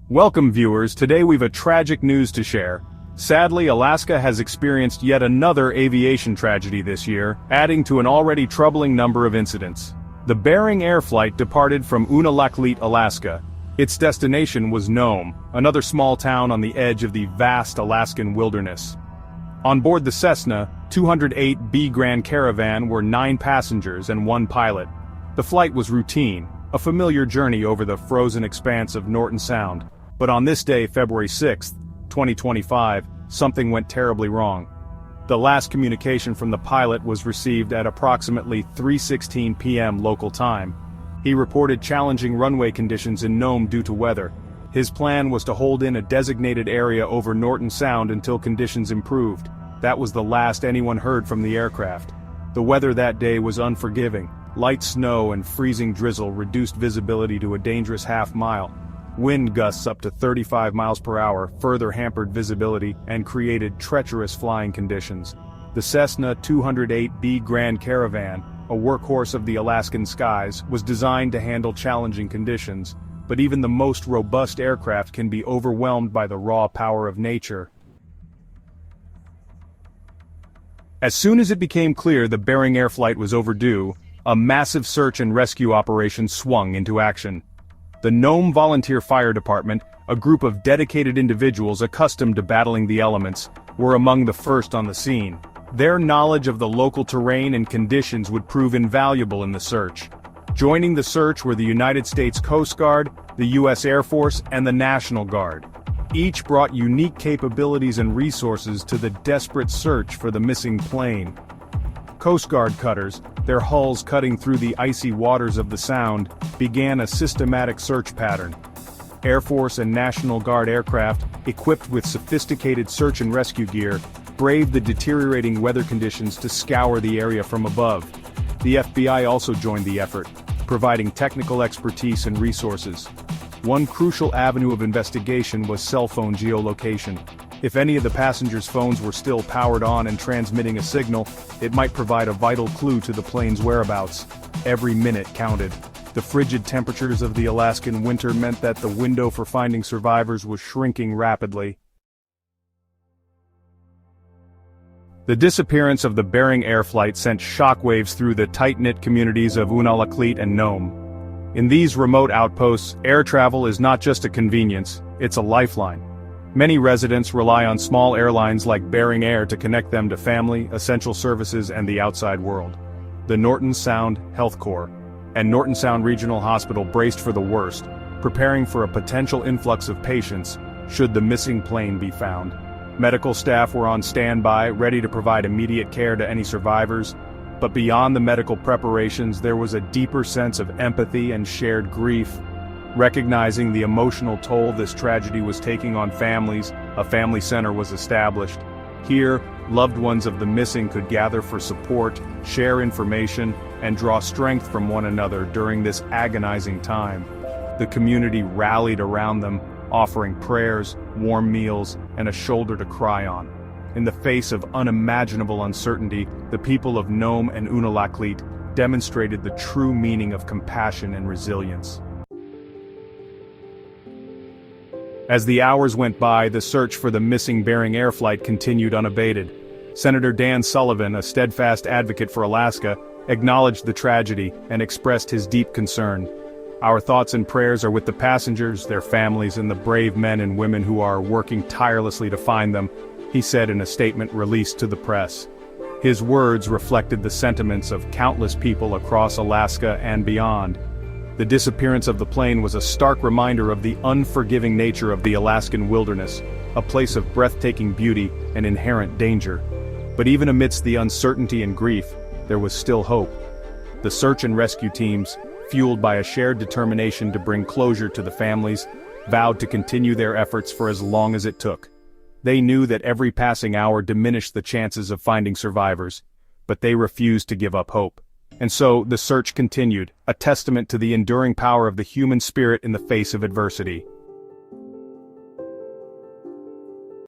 Welcome viewers, today we've a tragic news to share. Sadly, Alaska has experienced yet another aviation tragedy this year, adding to an already troubling number of incidents. The Bering Air flight departed from Unalakleet, Alaska. Its destination was Nome, another small town on the edge of the vast Alaskan wilderness. On board the Cessna 208B Grand Caravan were 9 passengers and 1 pilot. The flight was routine, a familiar journey over the frozen expanse of Norton Sound. But on this day, February 6, 2025, something went terribly wrong. The last communication from the pilot was received at approximately 3:16 p.m. local time. He reported challenging runway conditions in Nome due to weather. His plan was to hold in a designated area over Norton Sound until conditions improved. That was the last anyone heard from the aircraft. The weather that day was unforgiving. Light snow and freezing drizzle reduced visibility to a dangerous half-mile. Wind gusts up to 35 miles per hour further hampered visibility and created treacherous flying conditions. The Cessna 208B Grand Caravan, a workhorse of the Alaskan skies, was designed to handle challenging conditions, but even the most robust aircraft can be overwhelmed by the raw power of nature. As soon as it became clear the Bering Air flight was overdue, a massive search and rescue operation swung into action. The Nome Volunteer Fire Department, a group of dedicated individuals accustomed to battling the elements, were among the first on the scene. Their knowledge of the local terrain and conditions would prove invaluable in the search. Joining the search were the United States Coast Guard, the U.S. Air Force, and the National Guard. Each brought unique capabilities and resources to the desperate search for the missing plane. Coast Guard cutters, their hulls cutting through the icy waters of the Sound, began a systematic search pattern. Air Force and National Guard aircraft, equipped with sophisticated search and rescue gear, braved the deteriorating weather conditions to scour the area from above. The FBI also joined the effort, providing technical expertise and resources. One crucial avenue of investigation was cell phone geolocation. If any of the passengers' phones were still powered on and transmitting a signal, it might provide a vital clue to the plane's whereabouts. Every minute counted. The frigid temperatures of the Alaskan winter meant that the window for finding survivors was shrinking rapidly. The disappearance of the Bering Air flight sent shockwaves through the tight-knit communities of Unalakleet and Nome. In these remote outposts, air travel is not just a convenience, it's a lifeline. Many residents rely on small airlines like Bering Air to connect them to family, essential services, and the outside world. The Norton Sound Health Corps and Norton Sound Regional Hospital braced for the worst, preparing for a potential influx of patients should the missing plane be found. Medical staff were on standby, ready to provide immediate care to any survivors, but beyond the medical preparations there was a deeper sense of empathy and shared grief. Recognizing the emotional toll this tragedy was taking on families, a family center was established. Here, loved ones of the missing could gather for support, share information, and draw strength from one another during this agonizing time. The community rallied around them, offering prayers, warm meals, and a shoulder to cry on. In the face of unimaginable uncertainty, the people of Nome and Unalakleet demonstrated the true meaning of compassion and resilience. As the hours went by, the search for the missing Bering Air flight continued unabated. Senator Dan Sullivan, a steadfast advocate for Alaska, acknowledged the tragedy and expressed his deep concern. "Our thoughts and prayers are with the passengers, their families, and the brave men and women who are working tirelessly to find them," he said in a statement released to the press. His words reflected the sentiments of countless people across Alaska and beyond. The disappearance of the plane was a stark reminder of the unforgiving nature of the Alaskan wilderness, a place of breathtaking beauty and inherent danger. But even amidst the uncertainty and grief, there was still hope. The search and rescue teams, fueled by a shared determination to bring closure to the families, vowed to continue their efforts for as long as it took. They knew that every passing hour diminished the chances of finding survivors, but they refused to give up hope. And so, the search continued, a testament to the enduring power of the human spirit in the face of adversity.